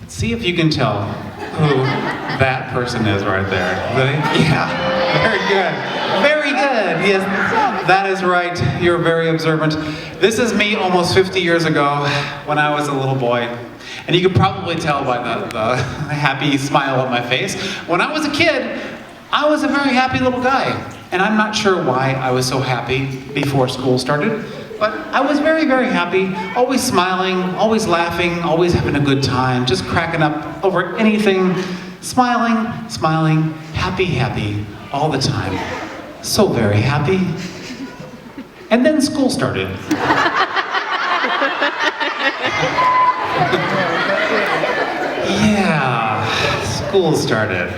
See if you can tell who that person is right there. Yeah, very good. Very good. Yes, that is right. You're very observant. This is me almost 50 years ago when I was a little boy. And you could probably tell by the happy smile on my face. When I was a kid, I was a very happy little guy. And I'm not sure why I was so happy before school started. But I was very, very happy, always smiling, always laughing, always having a good time, just cracking up over anything, smiling, happy, happy, all the time. So very happy. And then school started. Yeah, school started.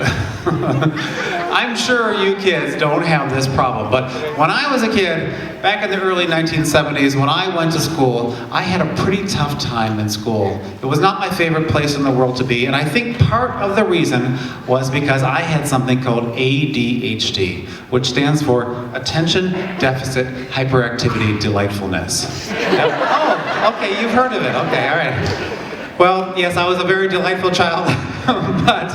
I'm sure you kids don't have this problem, but when I was a kid, back in the early 1970s, when I went to school, I had a pretty tough time in school. It was not my favorite place in the world to be, and I think part of the reason was because I had something called ADHD, which stands for Attention Deficit Hyperactivity Delightfulness. Oh, okay, you've heard of it. Okay, all right. Well, yes, I was a very delightful child, but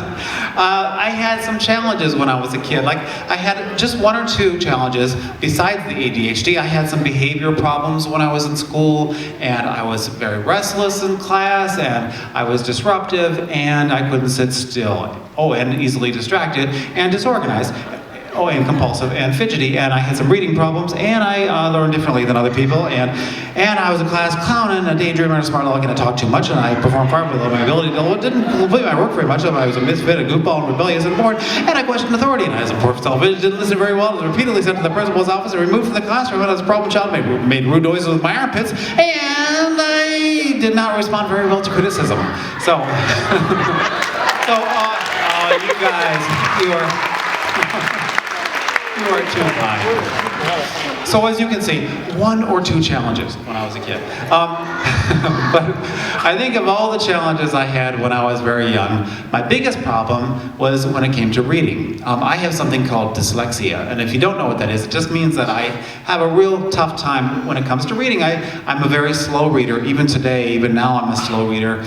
I had some challenges when I was a kid. Like, I had just one or two challenges besides the ADHD. I had some behavior problems when I was in school, and I was very restless in class, and I was disruptive, and I couldn't sit still. Oh, and easily distracted, and disorganized. Oh, and compulsive and fidgety, and I had some reading problems, and I learned differently than other people, and I was a class clown and a daydreamer and a smart aleck, and I talked too much, and I performed far below my ability. It didn't complete my work very much. I was a misfit, a goofball, and rebellious and bored, and I questioned authority, and I was a poor self-image, didn't listen very well, was repeatedly sent to the principal's office and removed from the classroom, and I was a problem child, made rude noises with my armpits, and I did not respond very well to criticism. So, you guys, you are too kind. So as you can see, one or two challenges when I was a kid. But I think of all the challenges I had when I was very young, my biggest problem was when it came to reading. I have something called dyslexia, and if you don't know what that is, it just means that I have a real tough time when it comes to reading. I'm a very slow reader. Even today, even now I'm a slow reader.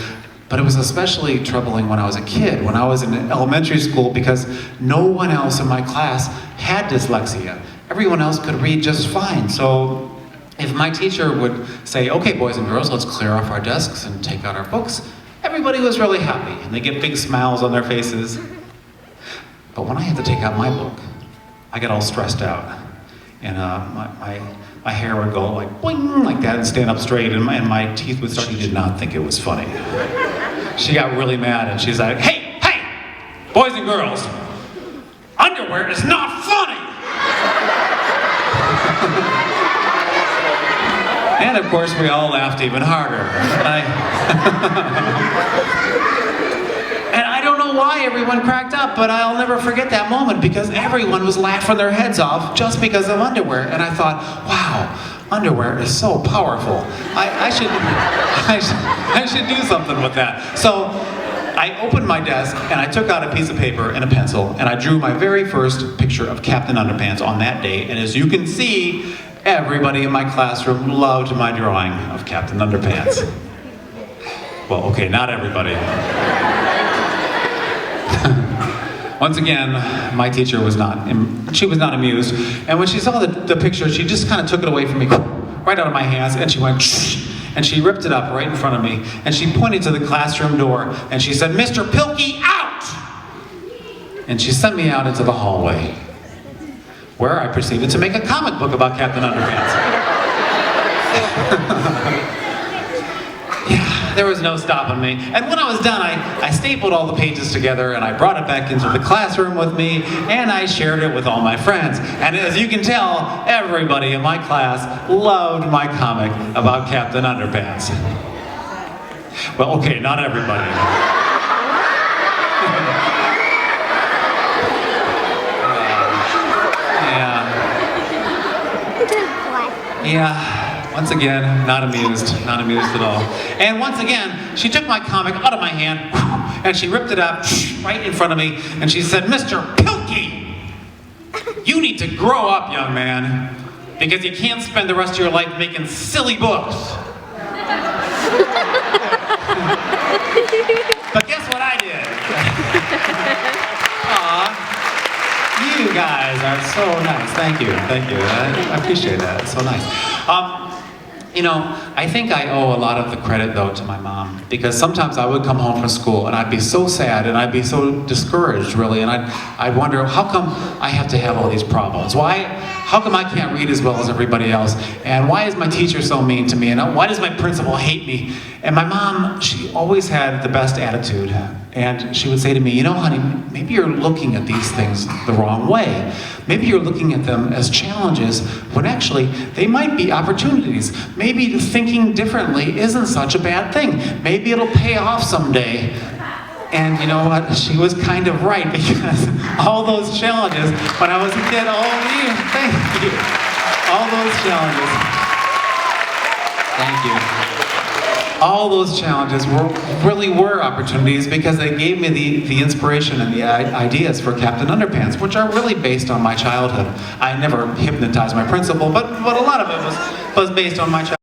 But it was especially troubling when I was a kid, when I was in elementary school, because no one else in my class had dyslexia. Everyone else could read just fine. So if my teacher would say, okay, boys and girls, let's clear off our desks and take out our books, everybody was really happy, and they get big smiles on their faces. But when I had to take out my book, I got all stressed out. And my hair would go like boing, like that, and stand up straight, and my teeth would start. She did not think it was funny. She got really mad, and she's like, hey, boys and girls, underwear is not funny! And of course, we all laughed even harder. And I don't know why everyone cracked up, but I'll never forget that moment, because everyone was laughing their heads off just because of underwear. And I thought, wow, underwear is so powerful. I should do something with that. So I opened my desk and I took out a piece of paper and a pencil, and I drew my very first picture of Captain Underpants on that day. And as you can see, everybody in my classroom loved my drawing of Captain Underpants. Well, okay, not everybody. Once again, my teacher was not amused, and when she saw the picture, she just kind of took it away from me, right out of my hands, and she went, and she ripped it up right in front of me, and she pointed to the classroom door, and she said, Mr. Pilkey, out! And she sent me out into the hallway, where I proceeded to make a comic book about Captain Underpants. There was no stopping me. And when I was done, I stapled all the pages together, and I brought it back into the classroom with me, and I shared it with all my friends. And as you can tell, everybody in my class loved my comic about Captain Underpants. Well, okay, not everybody. Yeah. Once again, not amused at all. And once again, she took my comic out of my hand, and she ripped it up right in front of me, and she said, Mr. Pilkey, you need to grow up, young man, because you can't spend the rest of your life making silly books. But guess so nice. Thank you. I appreciate that. It's so nice. You know, I think I owe a lot of the credit, though, to my mom, because sometimes I would come home from school and I'd be so sad and I'd be so discouraged, really, and I'd wonder, how come I have to have all these problems? How come I can't read as well as everybody else? And why is my teacher so mean to me? And why does my principal hate me? And my mom, she always had the best attitude. And she would say to me, you know, honey, maybe you're looking at these things the wrong way. Maybe you're looking at them as challenges when actually they might be opportunities. Maybe thinking differently isn't such a bad thing. Maybe it'll pay off someday. And you know what? She was kind of right, because all those challenges when I was a kid, thank you. All those challenges. Thank you. All those challenges really were opportunities, because they gave me the inspiration and the ideas for Captain Underpants, which are really based on my childhood. I never hypnotized my principal, but a lot of it was based on my childhood.